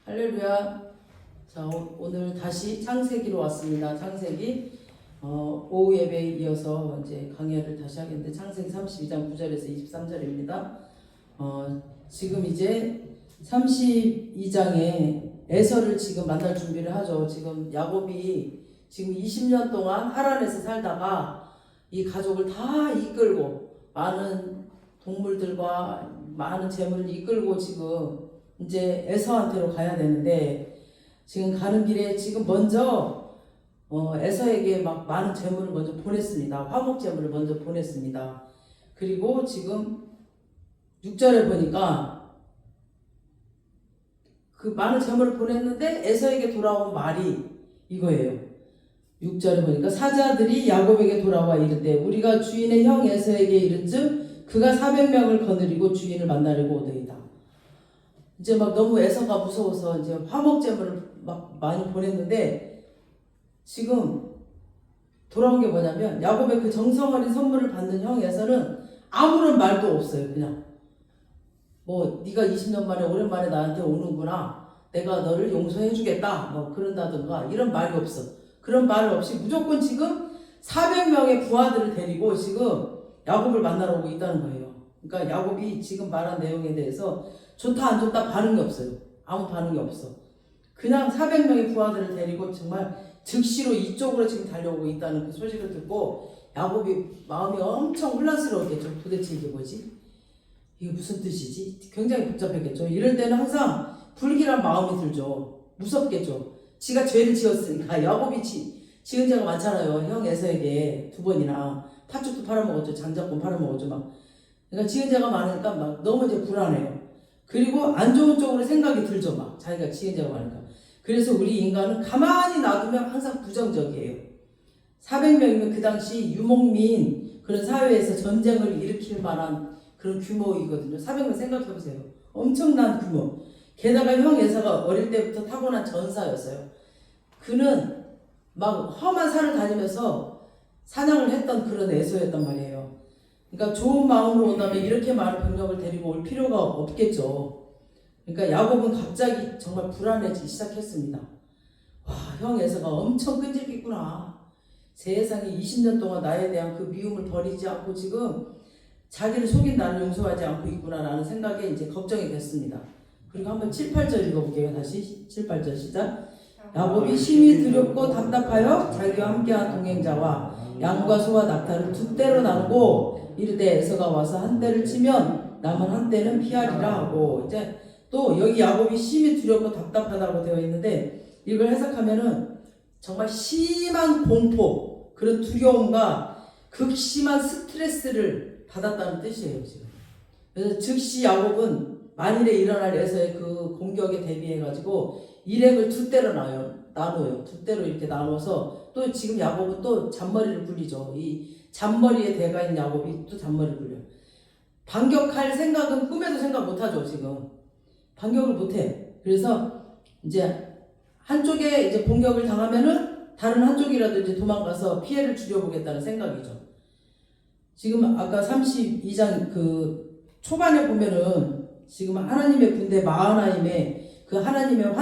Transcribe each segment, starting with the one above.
할렐루야. 자, 오늘 다시 창세기로 왔습니다. 창세기 오후 예배에 이어서 이제 강의를 다시 하겠는데 창세기 32장 9절에서 23절입니다. 지금 이제 32장에 에서를 지금 만날 준비를 하죠. 지금 야곱이 지금 20년 동안 하란에서 살다가 이 가족을 다 이끌고 많은 동물들과 많은 재물을 이끌고 지금 이제 에서한테로 가야 되는데 지금 가는 길에 지금 먼저 에서에게 막 많은 재물을 먼저 보냈습니다. 화목 재물을 먼저 보냈습니다. 그리고 지금 6절에 보니까 그 많은 재물을 보냈는데 에서에게 돌아온 말이 이거예요. 6절에 보니까 사자들이 야곱에게 돌아와 이르되 우리가 주인의 형 에서에게 이른즉 그가 400명을 거느리고 주인을 만나려고 오더이다. 이제 막 너무 에서가 무서워서 이제 화목 제물을 막 많이 보냈는데 지금 돌아온 게 뭐냐면 야곱의 그 정성 어린 선물을 받는 형 에서는 아무런 말도 없어요. 그냥 뭐 네가 20년 만에 오랜만에 나한테 오는구나. 내가 너를 용서해 주겠다. 뭐 그런다든가 이런 말이 없어. 그런 말 없이 무조건 지금 400명의 부하들을 데리고 지금 야곱을 만나러 오고 있다는 거예요. 그러니까 야곱이 지금 말한 내용에 대해서 좋다 안 좋다 반응이 없어요. 아무 반응이 없어. 그냥 400명의 부하들을 데리고 정말 즉시로 이쪽으로 지금 달려오고 있다는 그 소식을 듣고 야곱이 마음이 엄청 혼란스러웠겠죠. 도대체 이게 뭐지? 이게 무슨 뜻이지? 굉장히 복잡했겠죠. 이럴 때는 항상 불길한 마음이 들죠. 무섭겠죠. 지가 죄를 지었으니까. 야곱이 지은 죄가 많잖아요. 형 에서에게 2번이나 팥죽도 팔아먹었죠. 장작권 팔아먹었죠. 막. 그러니까 지은 죄가 많으니까 막 너무 이제 불안해요. 그리고 안 좋은 쪽으로 생각이 들죠. 막 자기가 지은 죄가 많으니까. 그래서 우리 인간은 가만히 놔두면 항상 부정적이에요. 400명이면 그 당시 유목민 그런 사회에서 전쟁을 일으킬 만한 그런 규모이거든요. 400명 생각해보세요. 엄청난 규모. 게다가 형 예사가 어릴 때부터 타고난 전사였어요. 그는 막 험한 산을 다니면서 사냥을 했던 그런 애소였단 말이에요. 그러니까 좋은 마음으로 온다면 이렇게 많은 병력을 데리고 올 필요가 없겠죠. 그러니까 야곱은 갑자기 정말 불안해지기 시작했습니다. 와, 형 에서가 엄청 끈질기구나. 세상에 20년 동안 나에 대한 그 미움을 버리지 않고 지금 자기를 속인 나를 용서하지 않고 있구나라는 생각에 이제 걱정이 됐습니다. 그리고 한번 7, 8절 읽어볼게요. 다시 7, 8절 시작. 야곱이 심히 두렵고 답답하여 자기와 함께한 동행자와 양과 소와 낙타를 2떼로 나누고 이르되 에서가 와서 한 떼를 치면 남은 한 떼는 피하리라 하고 이제 또 여기 야곱이 심히 두렵고 답답하다고 되어 있는데 이걸 해석하면은 정말 심한 공포 그런 두려움과 극심한 스트레스를 받았다는 뜻이에요. 지금. 그래서 즉시 야곱은 만일에 일어날 에서의 그 공격에 대비해가지고 일행을 2떼로 나눠요. 2떼로 이렇게 나눠서 또 지금 야곱은 또 잔머리를 굴리죠. 이 잔머리에 대가인 야곱이 또 잔머리를 굴려요. 반격할 생각은 꿈에도 생각 못하죠. 지금 반격을 못해. 그래서 이제 한쪽에 이제 공격을 당하면은 다른 한쪽이라도 이제 도망가서 피해를 줄여보겠다는 생각이죠. 지금 아까 32장 그 초반에 보면은 지금 하나님의 군대 마하나임의 그 하나님의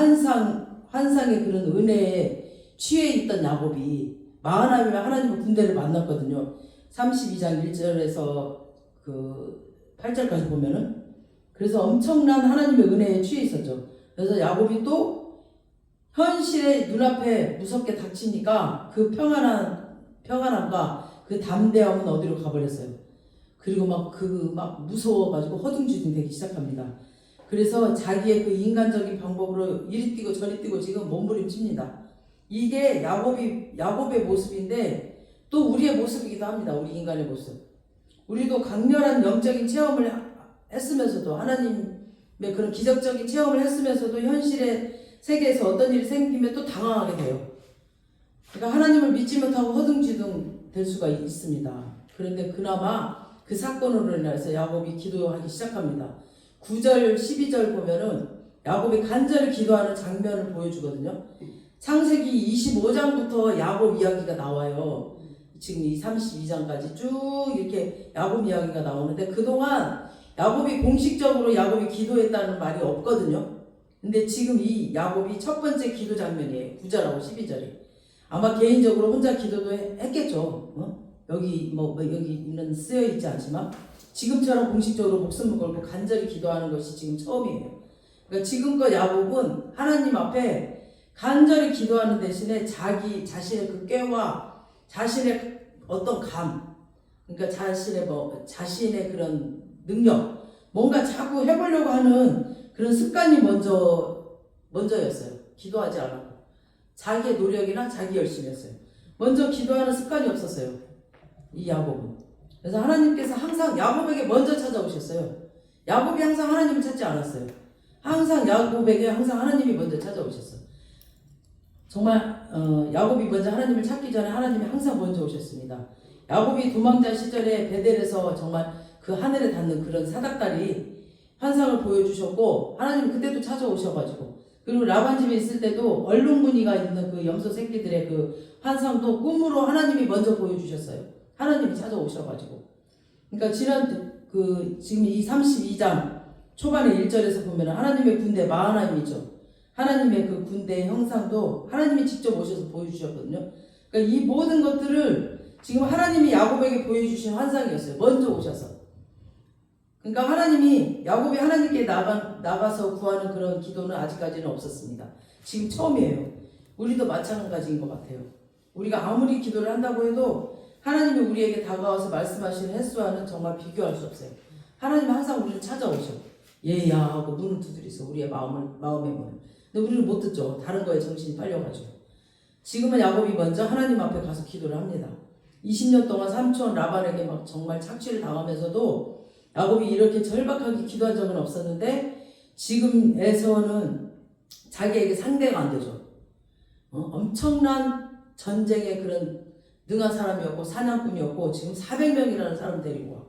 환상의 그런 은혜에 취해 있던 야곱이 마하나임의 하나님의 군대를 만났거든요. 32장 1절에서 그 8절까지 보면은 그래서 엄청난 하나님의 은혜에 취해 있었죠. 그래서 야곱이 또 현실의 눈앞에 무섭게 닥치니까 그 평안함과 그 담대함은 어디로 가버렸어요. 그리고 막 무서워가지고 허둥지둥 되기 시작합니다. 그래서 자기의 그 인간적인 방법으로 이리 뛰고 저리 뛰고 지금 몸부림칩니다. 이게 야곱의 모습인데 또 우리의 모습이기도 합니다. 우리 인간의 모습. 우리도 강렬한 영적인 체험을 했으면서도 하나님의 그런 기적적인 체험을 했으면서도 현실의 세계에서 어떤 일이 생기면 또 당황하게 돼요. 그러니까 하나님을 믿지 못하고 허둥지둥 될 수가 있습니다. 그런데 그나마 그 사건으로 인해서 야곱이 기도하기 시작합니다. 9절, 12절 보면은 야곱이 간절히 기도하는 장면을 보여주거든요. 창세기 25장부터 야곱 이야기가 나와요. 지금 이 32장까지 쭉 이렇게 야곱 이야기가 나오는데 그동안 야곱이 공식적으로 야곱이 기도했다는 말이 없거든요. 근데 지금 이 야곱이 첫 번째 기도 장면이에요. 9절하고 12절에. 아마 개인적으로 혼자 기도도 했겠죠. 여기 여기 있는 쓰여 있지 않지만 지금처럼 공식적으로 목숨을 걸고 간절히 기도하는 것이 지금 처음이에요. 그러니까 지금껏 야곱은 하나님 앞에 간절히 기도하는 대신에 자기 자신의 그 꾀와 자신의 어떤 그러니까 자신의 그런 능력, 뭔가 자꾸 해보려고 하는 그런 습관이 먼저였어요. 기도하지 않았고 자기의 노력이나 자기 열심이었어요. 먼저 기도하는 습관이 없었어요. 이 야곱은. 그래서 하나님께서 항상 야곱에게 먼저 찾아오셨어요. 야곱이 항상 하나님을 찾지 않았어요. 항상 야곱에게 하나님이 먼저 찾아오셨어요. 정말 야곱이 먼저 하나님을 찾기 전에 하나님이 항상 먼저 오셨습니다. 야곱이 도망자 시절에 베델에서 정말 그 하늘에 닿는 그런 사닥다리 환상을 보여주셨고 하나님 그때도 찾아오셔가지고 그리고 라반 집에 있을 때도 얼룩무늬가 있는 그 염소 새끼들의 그 환상도 꿈으로 하나님이 먼저 보여주셨어요. 하나님이 찾아오셔가지고 그러니까 지금 이 32장 초반에 1절에서 보면 하나님의 군대 마하나임이죠. 하나님의 그 군대의 형상도 하나님이 직접 오셔서 보여주셨거든요. 그러니까 이 모든 것들을 지금 하나님이 야곱에게 보여주신 환상이었어요. 먼저 오셔서. 그러니까 야곱이 하나님께 나가서 구하는 그런 기도는 아직까지는 없었습니다. 지금 처음이에요. 우리도 마찬가지인 것 같아요. 우리가 아무리 기도를 한다고 해도 하나님이 우리에게 다가와서 말씀하시는 횟수와는 정말 비교할 수 없어요. 하나님은 항상 우리를 찾아오셔. 얘야 하고 문을 두드리서 우리의 마음의 문을. 근데 우리는 못 듣죠. 다른 거에 정신이 빨려가지고. 지금은 야곱이 먼저 하나님 앞에 가서 기도를 합니다. 20년 동안 삼촌 라반에게 막 정말 착취를 당하면서도 야곱이 이렇게 절박하게 기도한 적은 없었는데 지금 에서는 자기에게 상대가 안 되죠. 엄청난 전쟁의 그런 능한 사람이었고 사냥꾼이었고 지금 400명이라는 사람 데리고 와.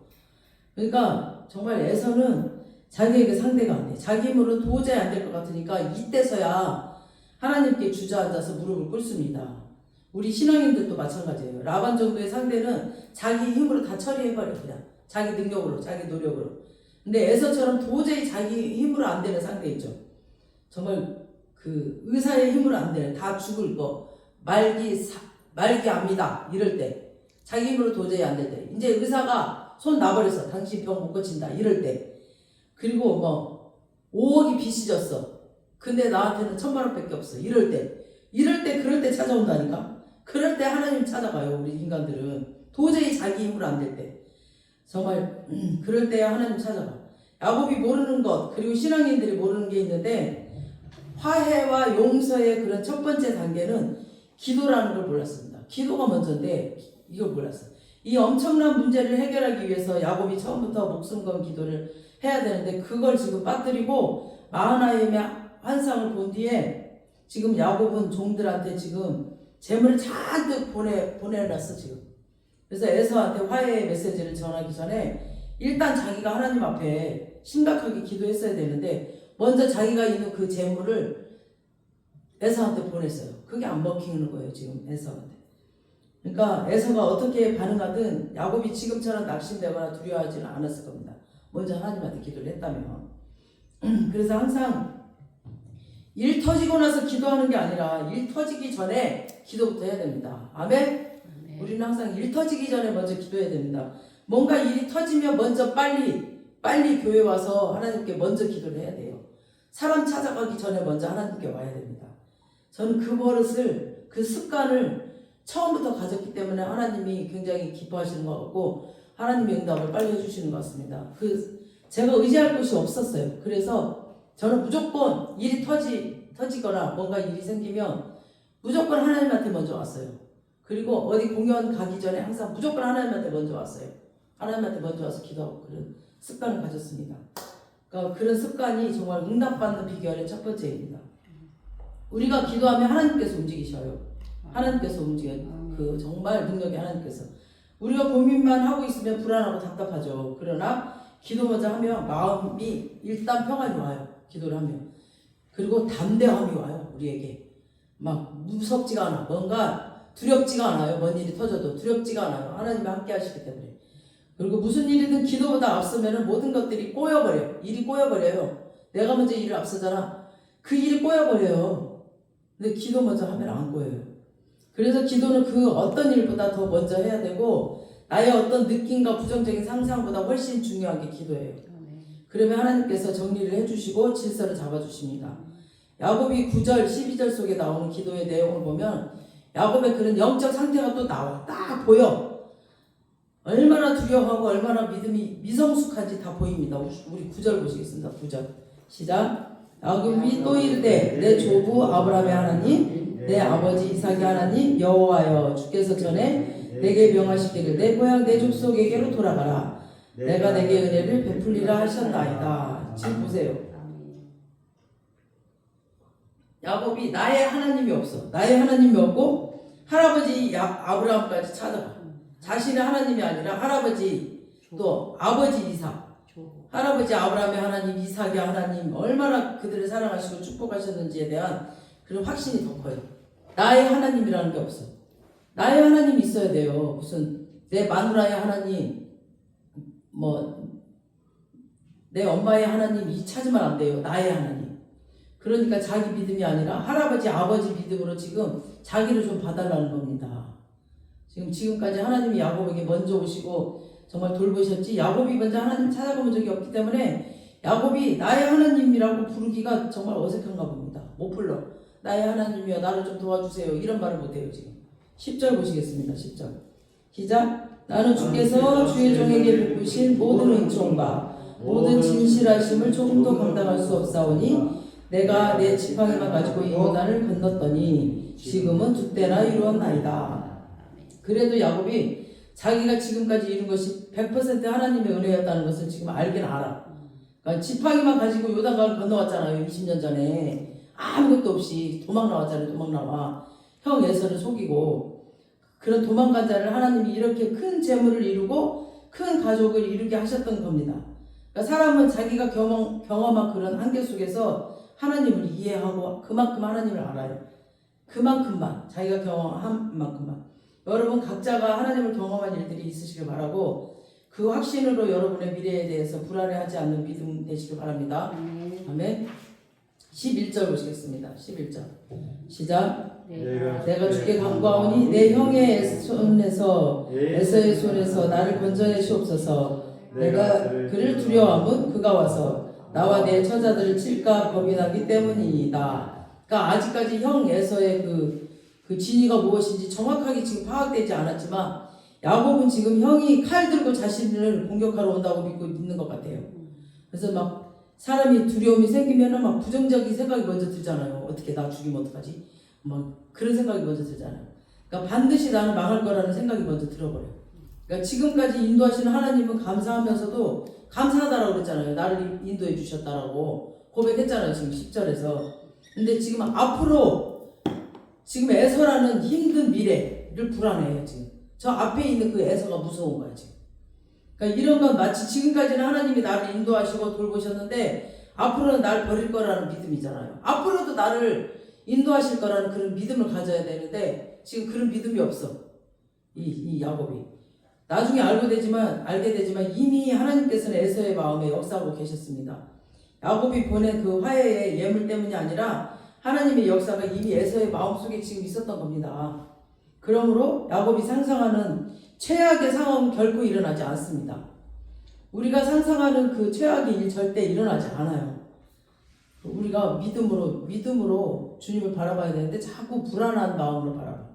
그러니까 정말 에서는 자기에게 상대가 안 돼. 자기 힘으로는 도저히 안 될 것 같으니까 이때서야 하나님께 주저앉아서 무릎을 꿇습니다. 우리 신앙인들도 마찬가지예요. 라반 정도의 상대는 자기 힘으로 다 처리해버려. 그냥 자기 능력으로 자기 노력으로. 근데 에서처럼 도저히 자기 힘으로 안 되는 상대 있죠. 정말 그 의사의 힘으로 안 되는 다 죽을 거 말기 압니다 이럴 때 자기 힘으로 도저히 안 될 때 이제 의사가 손 놔버려서 당신 병 못 고친다 이럴 때 그리고 5억이 빚이 졌어. 근데 나한테는 1,000만 원밖에 없어. 이럴 때 찾아온다니까. 그럴 때 하나님 찾아가요. 우리 인간들은 도저히 자기 힘으로 안 될 때 정말 그럴 때 하나님 찾아가. 야곱이 모르는 것 그리고 신앙인들이 모르는 게 있는데 화해와 용서의 그런 첫 번째 단계는 기도라는 걸 몰랐습니다. 기도가 먼저인데 이걸 몰랐어요. 이 엄청난 문제를 해결하기 위해서 야곱이 처음부터 목숨 건 기도를 해야 되는데 그걸 지금 빠뜨리고 마하나임의 환상을 본 뒤에 지금 야곱은 종들한테 지금 재물을 잔뜩 보내놨어 지금. 그래서 에서한테 화해의 메시지를 전하기 전에 일단 자기가 하나님 앞에 심각하게 기도했어야 되는데 먼저 자기가 있는 그 재물을 에서한테 보냈어요. 그게 안 먹히는 거예요 지금 에서한테. 그러니까 에서가 어떻게 반응하든 야곱이 지금처럼 낙심되거나 두려워하지는 않았을 겁니다. 먼저 하나님한테 기도를 했다면. 그래서 항상 일 터지고 나서 기도하는 게 아니라 일 터지기 전에 기도부터 해야 됩니다. 아멘? 우리는 항상 일 터지기 전에 먼저 기도해야 됩니다. 뭔가 일이 터지면 먼저 빨리 교회 와서 하나님께 먼저 기도를 해야 돼요. 사람 찾아가기 전에 먼저 하나님께 와야 됩니다. 저는 그 버릇을 그 습관을 처음부터 가졌기 때문에 하나님이 굉장히 기뻐하시는 것 같고 하나님의 응답을 빨리 해주시는 것 같습니다. 제가 의지할 곳이 없었어요. 그래서 저는 무조건 일이 터지거나 뭔가 일이 생기면 무조건 하나님한테 먼저 왔어요. 그리고 어디 공연 가기 전에 항상 무조건 하나님한테 먼저 왔어요. 하나님한테 먼저 와서 기도하고 그런 습관을 가졌습니다. 그러니까 그런 습관이 정말 응답받는 비결의 첫 번째입니다. 우리가 기도하면 하나님께서 움직이셔요. 하나님께서 움직여요. 정말 능력이 하나님께서. 우리가 고민만 하고 있으면 불안하고 답답하죠. 그러나 기도 먼저 하면 마음이 일단 평안이 와요. 기도를 하면. 그리고 담대함이 와요. 우리에게. 막 무섭지가 않아. 뭔가 두렵지가 않아요. 뭔 일이 터져도 두렵지가 않아요. 하나님이 함께 하시기 때문에. 그리고 무슨 일이든 기도보다 앞서면 모든 것들이 꼬여버려요. 일이 꼬여버려요. 내가 먼저 일을 앞서잖아. 그 일이 꼬여버려요. 근데 기도 먼저 하면 안 꼬여요. 그래서 기도는 그 어떤 일보다 더 먼저 해야 되고 나의 어떤 느낌과 부정적인 상상보다 훨씬 중요한 게 기도예요. 그러면 하나님께서 정리를 해주시고 질서를 잡아주십니다. 야곱이 9절, 12절 속에 나오는 기도의 내용을 보면 야곱의 그런 영적 상태가 또 나와. 딱 보여. 얼마나 두려워하고 얼마나 믿음이 미성숙한지 다 보입니다. 우리 9절 보시겠습니다. 9절 시작. 야곱이 또 이르되 내 조부 아브라함의 하나님 내 아버지 이삭의 하나님 여호와여 주께서 전에 내게 명하시기를 내 고향 내 족속에게로 돌아가라. 내가 내게 은혜를 베풀리라 하셨나이다. 지금 보세요. 야곱이 나의 하나님이 없어. 나의 하나님이 없고 할아버지 아브라함까지 찾아가. 자신의 하나님이 아니라 할아버지 또 아버지 이삭, 할아버지 아브라함의 하나님, 이삭의 하나님 얼마나 그들을 사랑하시고 축복하셨는지에 대한 그런 확신이 더 커요. 나의 하나님이라는 게 없어. 나의 하나님이 있어야 돼요. 무슨 내 마누라의 하나님, 내 엄마의 하나님 이 찾으면 안 돼요. 나의 하나님. 그러니까 자기 믿음이 아니라 할아버지 아버지 믿음으로 지금 자기를 좀 봐달라는 겁니다. 지금까지 하나님이 야곱에게 먼저 오시고 정말 돌보셨지 야곱이 먼저 하나님 찾아본 적이 없기 때문에 야곱이 나의 하나님이라고 부르기가 정말 어색한가 봅니다. 못 불러. 나의 하나님이여 나를 좀 도와주세요. 이런 말을 못해요. 지금 10절 보시겠습니다. 10절 시작. 나는 주께서 주의 종에게 베푸신 모든 은총과 모든 진실하심을 조금도 감당할 수 없사오니 내가 내 지팡이만 가지고 이 요단을 건넜더니 지금은 두 때나 이루었나이다. 그래도 야곱이 자기가 지금까지 이룬 것이 100% 하나님의 은혜였다는 것을 지금 알긴 알아. 그러니까 지팡이만 가지고 요단강을 건너왔잖아요. 20년 전에 아무것도 없이 도망 나왔잖아요. 도망 나와 형 에서를 속이고 그런 도망간 자를 하나님이 이렇게 큰 재물을 이루고 큰 가족을 이루게 하셨던 겁니다. 그러니까 사람은 자기가 경험한 그런 한계 속에서 하나님을 이해하고 그만큼 하나님을 알아요. 그만큼만 자기가 경험한 만큼만. 여러분 각자가 하나님을 경험한 일들이 있으시길 바라고 그 확신으로 여러분의 미래에 대해서 불안해하지 않는 믿음 되시길 바랍니다. 아멘. 11절 보시겠습니다. 11절 시작. 내가 주께 간구하오니 내 형의 손에서 에서의 손에서 나를 건져내시옵소서. 내가 그를 두려워함은 그가 와서 나와 내 처자들을 칠까 겁이 나기 때문이다. 그러니까 아직까지 형 에서의 그 진위가 무엇인지 정확하게 지금 파악되지 않았지만 야곱은 지금 형이 칼 들고 자신을 공격하러 온다고 믿고 있는 것 같아요. 그래서 막 사람이 두려움이 생기면은 막 부정적인 생각이 먼저 들잖아요. 어떻게 나 죽이면 어떡하지? 막 그런 생각이 먼저 들잖아요. 그러니까 반드시 나는 망할 거라는 생각이 먼저 들어버려요. 그러니까 지금까지 인도하시는 하나님은 감사하면서도 감사하다라고 그랬잖아요. 나를 인도해 주셨다라고 고백했잖아요. 지금 10절에서. 근데 지금 앞으로 지금 에서라는 힘든 미래를 불안해요. 지금 저 앞에 있는 그 에서가 무서운 거야 지금. 그러니까 이런 건 마치 지금까지는 하나님이 나를 인도하시고 돌보셨는데 앞으로는 날 버릴 거라는 믿음이잖아요. 앞으로도 나를 인도하실 거라는 그런 믿음을 가져야 되는데 지금 그런 믿음이 없어. 이 야곱이 나중에 알게 되지만 이미 하나님께서는 에서의 마음에 역사하고 계셨습니다. 야곱이 보낸 그 화해의 예물 때문이 아니라 하나님의 역사가 이미 에서의 마음속에 지금 있었던 겁니다. 그러므로 야곱이 상상하는 최악의 상황은 결코 일어나지 않습니다. 우리가 상상하는 그 최악의 일 절대 일어나지 않아요. 우리가 믿음으로 주님을 바라봐야 되는데 자꾸 불안한 마음으로 바라봐.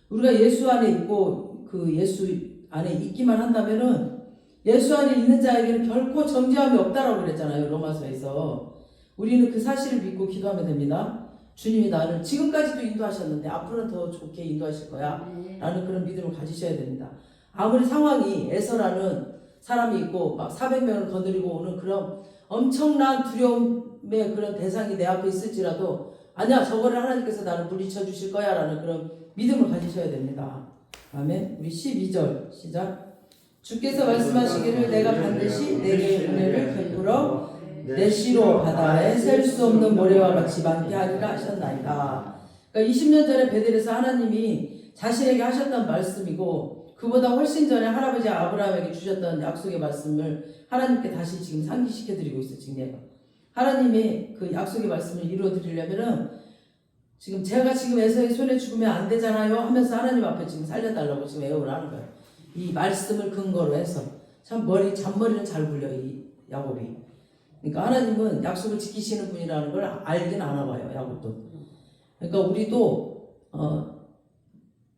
우리가 예수 안에 있고 그 예수 안에 있기만 한다면은 예수 안에 있는 자에게는 결코 정죄함이 없다라고 그랬잖아요. 로마서에서. 우리는 그 사실을 믿고 기도하면 됩니다. 주님이 나를 지금까지도 인도하셨는데 앞으로는 더 좋게 인도하실 거야 라는 그런 믿음을 가지셔야 됩니다. 아무리 상황이 에서라는 사람이 있고 막 400명을 거느리고 오는 그런 엄청난 두려움의 그런 대상이 내 앞에 있을지라도 아니야 저거를 하나님께서 나를 물리쳐 주실 거야 라는 그런 믿음을 가지셔야 됩니다. 아멘. 우리 12절 시작. 주께서 말씀하시기를 내가 반드시 내게 은혜를 베풀어 내 씨로 바다에 셀 수 없는 모래와 같이 많게 하리라 하셨나이다. 그러니까 20년 전에 베델에서 하나님이 자신에게 하셨던 말씀이고 그보다 훨씬 전에 할아버지 아브라함에게 주셨던 약속의 말씀을 하나님께 다시 지금 상기시켜드리고 있어 지금 내가. 하나님이 그 약속의 말씀을 이루어 드리려면은 제가 에서의 손에 죽으면 안 되잖아요 하면서 하나님 앞에 지금 살려달라고 지금 애원을 하는 거예요. 이 말씀을 근거로 해서 잔머리는 잘 굴려 이 야곱이. 그러니까 하나님은 약속을 지키시는 분이라는 걸 알긴 아나 봐요, 야곱도. 그러니까 우리도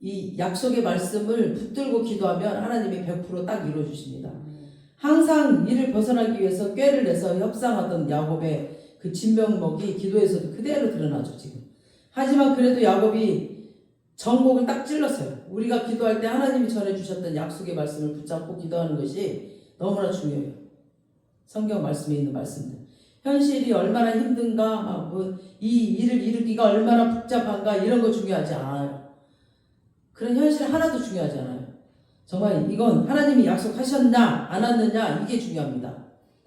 이 약속의 말씀을 붙들고 기도하면 하나님이 100% 딱 이루어 주십니다. 항상 이를 벗어나기 위해서 꾀를 내서 협상하던 야곱의 그 진면목이 기도에서도 그대로 드러나죠, 지금. 하지만 그래도 야곱이 전곡을 딱 찔렀어요. 우리가 기도할 때 하나님이 전해주셨던 약속의 말씀을 붙잡고 기도하는 것이 너무나 중요해요. 성경 말씀에 있는 말씀들. 현실이 얼마나 힘든가, 이 일을 이루기가 얼마나 복잡한가, 이런 거 중요하지 않아요. 그런 현실 하나도 중요하지 않아요. 정말 이건 하나님이 약속하셨냐, 안 하느냐, 이게 중요합니다.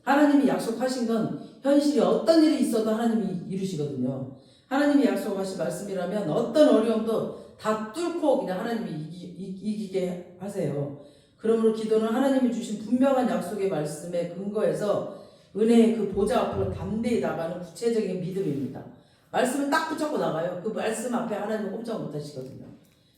하나님이 약속하신 건 현실이 어떤 일이 있어도 하나님이 이루시거든요. 하나님이 약속하신 말씀이라면 어떤 어려움도 다 뚫고 그냥 하나님이 이기게 하세요. 그러므로 기도는 하나님이 주신 분명한 약속의 말씀에 근거해서 은혜의 그 보좌 앞으로 담대히 나가는 구체적인 믿음입니다. 말씀을 딱 붙잡고 나가요. 그 말씀 앞에 하나님은 꼼짝 못 하시거든요.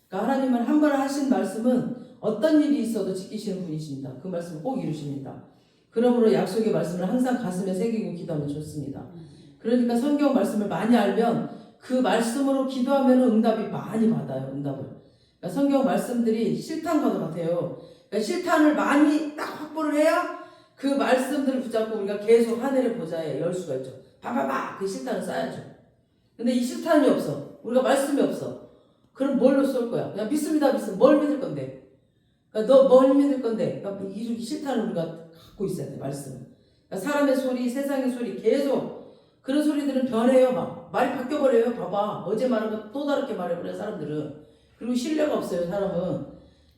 그러니까 하나님은 한 번 하신 말씀은 어떤 일이 있어도 지키시는 분이십니다. 그 말씀을 꼭 이루십니다. 그러므로 약속의 말씀을 항상 가슴에 새기고 기도하면 좋습니다. 그러니까 성경 말씀을 많이 알면 그 말씀으로 기도하면 응답이 많이 받아요. 응답을. 그러니까 성경 말씀들이 실탄과도 같아요. 그러니까 실탄을 많이 딱 확보를 해야 그 말씀들을 붙잡고 우리가 계속 하늘의 보좌에 열 수가 있죠. 바바바 그 실탄을 쏴야죠. 근데 이 실탄이 없어. 우리가 말씀이 없어. 그럼 뭘로 쏠 거야? 그냥 믿습니다. 뭘 믿을 건데? 그러니까 너 뭘 믿을 건데? 그러니까 이 실탄을 우리가 갖고 있어야 돼. 말씀. 그러니까 사람의 소리, 세상의 소리 계속 그런 소리들은 변해요. 막 말이 바뀌어버려요. 봐봐. 어제 말한 거 또 다르게 말해버려요. 사람들은. 그리고 신뢰가 없어요.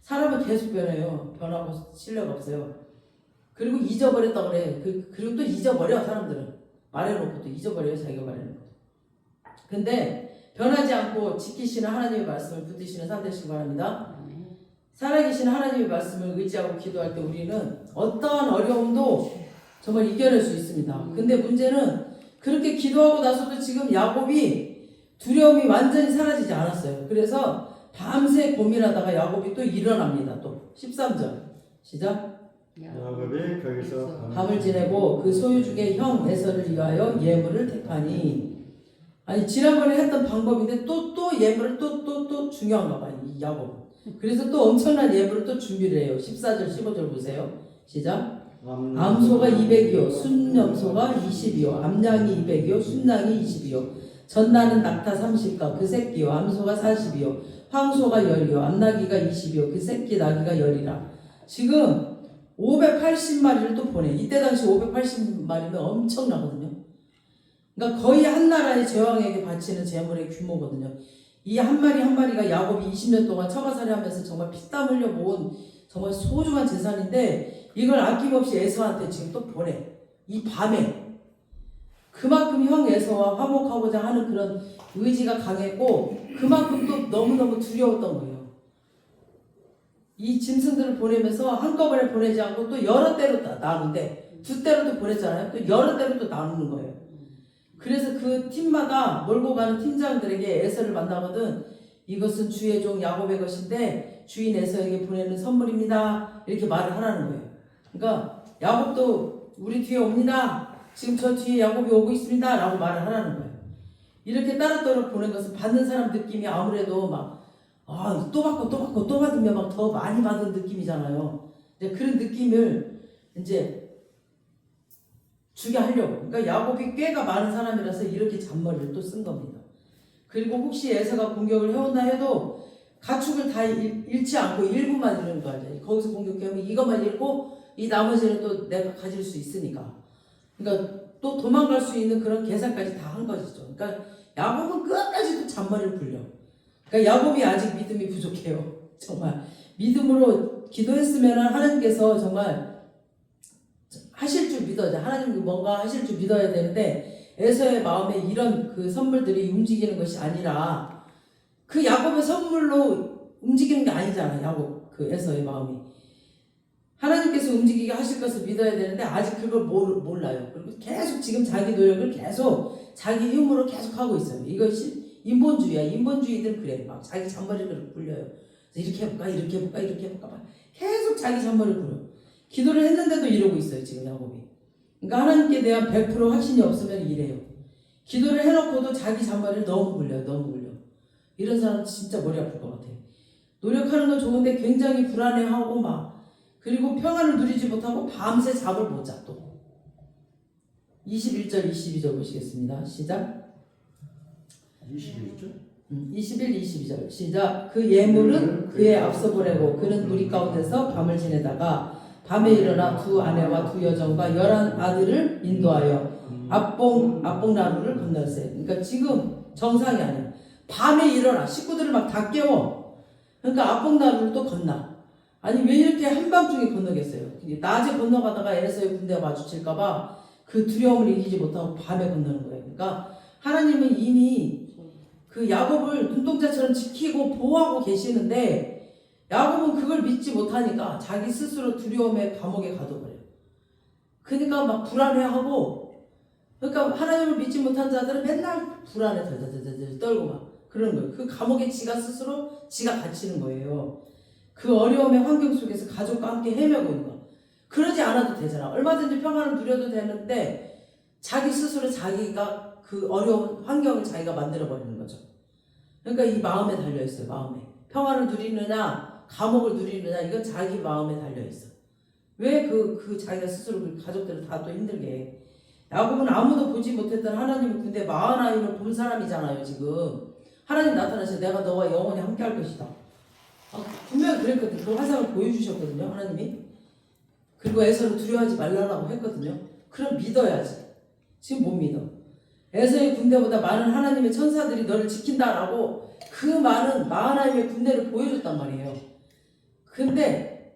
사람은 계속 변해요. 변하고 신뢰가 없어요. 그리고 잊어버렸다 그래. 그리고 또 잊어버려. 사람들은. 말해놓고 또 잊어버려요. 자기가 말해놓고. 근데 변하지 않고 지키시는 하나님의 말씀을 붙드시는 삶 되시기 바랍니다. 살아계신 하나님의 말씀을 의지하고 기도할 때 우리는 어떠한 어려움도 정말 이겨낼 수 있습니다. 근데 문제는 그렇게 기도하고 나서도 지금 야곱이 두려움이 완전히 사라지지 않았어요. 그래서 밤새 고민하다가 야곱이 또 일어납니다. 또 13절 시작. 야곱이 거기서 밤을 지내고 그 소유주의 형 에서를 위하여 예물을 택하니. 아니 지난번에 했던 방법인데 또 예물을 또 중요한가 봐요. 이 야곱. 그래서 또 엄청난 예물을 또 준비를 해요. 14절 15절 보세요. 시작. 암소가 200이요 순염소가 20이요 암양이 200이요 순양이 20이요 전나는 낙타 30가 그 새끼요 암소가 40이요 황소가 10이요 암나귀가 20이요 그 새끼 나귀가 10이라. 지금 580마리를 또 보내. 이때 당시 580마리면 엄청나거든요. 그러니까 거의 한 나라의 제왕에게 바치는 제물의 규모거든요. 이 한 마리 한 마리가 야곱이 20년 동안 처가살이 하면서 정말 피땀 흘려 모은 정말 소중한 재산인데 이걸 아낌없이 에서한테 지금 또 보내. 이 밤에. 그만큼 형 에서와 화목하고자 하는 그런 의지가 강했고 그만큼 또 너무너무 두려웠던 거예요. 이 짐승들을 보내면서 한꺼번에 보내지 않고 또 여러 대로 나누는데 두 대로 또 보냈잖아요. 또 여러 대로 또 나누는 거예요. 그래서 그 팀마다 몰고 가는 팀장들에게 에서를 만나거든. 이것은 주의 종 야곱의 것인데 주인 에서에게 보내는 선물입니다. 이렇게 말을 하라는 거예요. 그러니까 야곱도 우리 뒤에 옵니다. 지금 저 뒤에 야곱이 오고 있습니다. 라고 말을 하라는 거예요. 이렇게 따로따로 보낸 것은 받는 사람 느낌이 아무래도 또 받고 또 받으면 막 더 많이 받은 느낌이잖아요. 이제 그런 느낌을 이제 주게 하려고. 그러니까 야곱이 꾀가 많은 사람이라서 이렇게 잔머리를 또 쓴 겁니다. 그리고 혹시 에서가 공격을 해온다 해도 가축을 다 잃지 않고 일부만 잃는 거 알죠. 거기서 공격하면 이것만 잃고 이 나머지는 또 내가 가질 수 있으니까. 그러니까 또 도망갈 수 있는 그런 계산까지 다 한 것이죠. 그러니까 야곱은 끝까지 또 잔머리를 굴려. 그러니까 야곱이 아직 믿음이 부족해요. 정말 믿음으로 기도했으면 하나님께서 정말 하실 줄 믿어야. 하나님 뭔가 하실 줄 믿어야 되는데 에서의 마음에 이런 그 선물들이 움직이는 것이 아니라 그 야곱의 선물로 움직이는 게 아니잖아. 야곱 그 에서의 마음이 하나님께서 움직이게 하실 것을 믿어야 되는데 아직 그걸 몰라요. 그리고 계속 지금 자기 노력을 계속 자기 힘으로 계속 하고 있어요. 이것이 인본주의야. 인본주의들 그래. 막 자기 잔머리를 굴려요. 이렇게 해볼까 이렇게 해볼까 이렇게 해볼까 막 계속 자기 잔머리를 굴려. 기도를 했는데도 이러고 있어요. 지금 야곱이. 그러니까 하나님께 대한 100% 확신이 없으면 이래요. 기도를 해놓고도 자기 잔머리를 너무 굴려요. 너무 굴려. 이런 사람 진짜 머리 아플 것 같아요. 노력하는 건 좋은데 굉장히 불안해하고 막 그리고 평안을 누리지 못하고 밤새 잠을 못 자 또. 21절 22절 보시겠습니다. 시작. 21절? 21, 22절 시작. 그 예물은 그의 앞서 보내고 그는 무리 가운데서 밤을 지내다가 밤에 일어나 두 아내와 두 여종과 11 아들을 인도하여 압봉나루를 건넜어요. 그러니까 지금 정상이 아니야. 밤에 일어나 식구들을 막 다 깨워. 그러니까 압봉나루를 또 건너. 아니 왜 이렇게 한밤중에 건너겠어요. 낮에 건너가다가 에서의 군대가 마주칠까봐 그 두려움을 이기지 못하고 밤에 건너는 거예요. 그러니까 하나님은 이미 그 야곱을 눈동자처럼 지키고 보호하고 계시는데 야곱은 그걸 믿지 못하니까 자기 스스로 두려움의 감옥에 가둬버려요. 그러니까 막 불안해하고 그러니까 하나님을 믿지 못한 자들은 맨날 불안해 덜덜덜덜 떨고 막 그러는 거예요. 그 감옥에 지가 스스로 지가 갇히는 거예요. 그 어려움의 환경 속에서 가족과 함께 헤매고 있는 거. 그러지 않아도 되잖아. 얼마든지 평안을 누려도 되는데 자기 스스로 자기가 그 어려운 환경을 자기가 만들어버리는 거죠. 그러니까 이 마음에 달려있어요. 마음에. 평안을 누리느냐 감옥을 누리느냐 이건 자기 마음에 달려있어. 왜 그 자기가 스스로 그 가족들을 다 또 힘들게 해. 야곱은 아무도 보지 못했던 하나님의 군대 마하나임을 본 사람이잖아요. 지금 하나님 나타나셔서 내가 너와 영원히 함께 할 것이다. 분명히 그랬거든요. 그 화상을 보여주셨거든요. 하나님이. 그리고 에서를 두려워하지 말라고 했거든요. 그럼 믿어야지. 지금 못 믿어. 에서의 군대보다 많은 하나님의 천사들이 너를 지킨다라고 그 많은 마하나임의 군대를 보여줬단 말이에요. 근데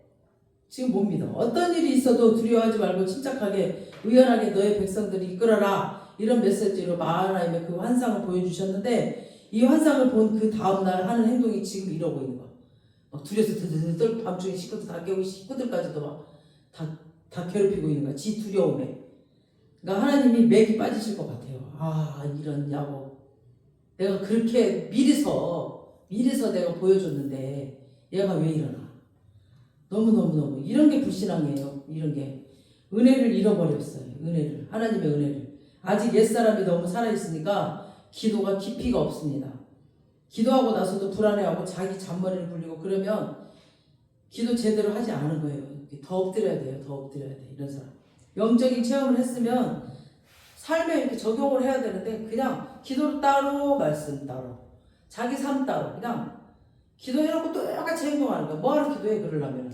지금 못 믿어. 어떤 일이 있어도 두려워하지 말고 침착하게 의연하게 너의 백성들을 이끌어라. 이런 메시지로 마하나임의 그 환상을 보여주셨는데 이 환상을 본 그 다음날 하는 행동이 지금 이러고 있는 거야. 막 두려서 들들 밤중에 식구들 다 깨우고 식구들까지도 막 다 괴롭히고 있는 거야. 지 두려움에. 그러니까 하나님이 맥이 빠지실 것 같아요. 이런 야곱. 내가 그렇게 미리서 내가 보여줬는데 얘가 왜 이러나. 너무 이런 게 불신앙이에요. 이런 게. 은혜를 잃어버렸어요. 은혜를. 하나님의 은혜를. 아직 옛사람이 너무 살아있으니까 기도가 깊이가 없습니다. 기도하고 나서도 불안해하고 자기 잔머리를 굴리고 그러면 기도 제대로 하지 않은 거예요. 더 엎드려야 돼요. 더 엎드려야 돼. 이런 사람. 영적인 체험을 했으면 삶에 이렇게 적용을 해야 되는데 그냥 기도를 따로 말씀 따로 자기 삶 따로 그냥 기도해놓고 똑같이 행동하는 거야. 뭐하러 기도해 그러려면.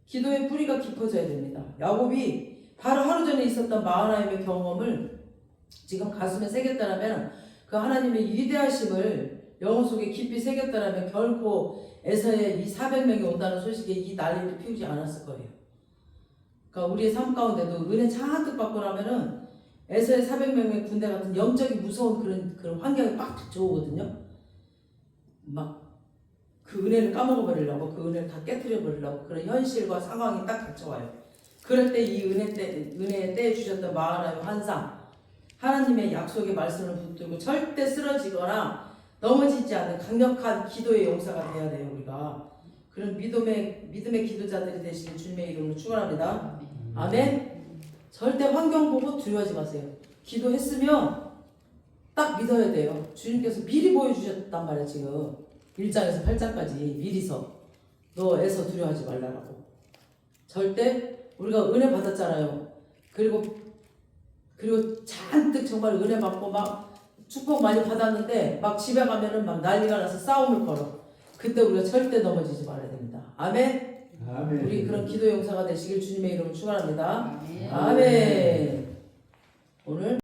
기도의 뿌리가 깊어져야 됩니다. 야곱이 바로 하루 전에 있었던 마하나임의 경험을 지금 가슴에 새겼다면 그 하나님의 위대하심을 영혼 속에 깊이 새겼다면 결코 에서의 이 400명이 온다는 소식에 이 난리를 피우지 않았을 거예요. 그러니까 우리의 삶 가운데도 은혜 잔뜩 받고 나면은 에서의 400명의 군대 같은 영적인 무서운 그런 환경이 빡 들어오거든요. 막 그 은혜를 까먹어버리려고 그 은혜를 다 깨트려버리려고 그런 현실과 상황이 딱 닥쳐와요. 그럴 때 이 은혜의 때에 주셨던 마하나임 환상 하나님의 약속의 말씀을 붙들고 절대 쓰러지거나 넘어지지 않는 강력한 기도의 용사가 돼야 돼요. 우리가 그런 믿음의 기도자들이 되시길 주님의 이름으로 축원합니다. 아멘. 절대 환경 보고 두려워하지 마세요. 기도했으면 딱 믿어야 돼요. 주님께서 미리 보여주셨단 말이야. 지금 1장에서 8장까지 미리서 너에서 두려워하지 말라고. 절대 우리가 은혜 받았잖아요. 그리고 잔뜩 정말 은혜 받고 막 축복 많이 받았는데 막 집에 가면은 막 난리가 나서 싸움을 걸어. 그때 우리가 절대 넘어지지 말아야 됩니다. 아멘. 아멘. 우리 그런 기도 용사가 되시길 주님의 이름으로 축원합니다. 아멘. 아멘. 오늘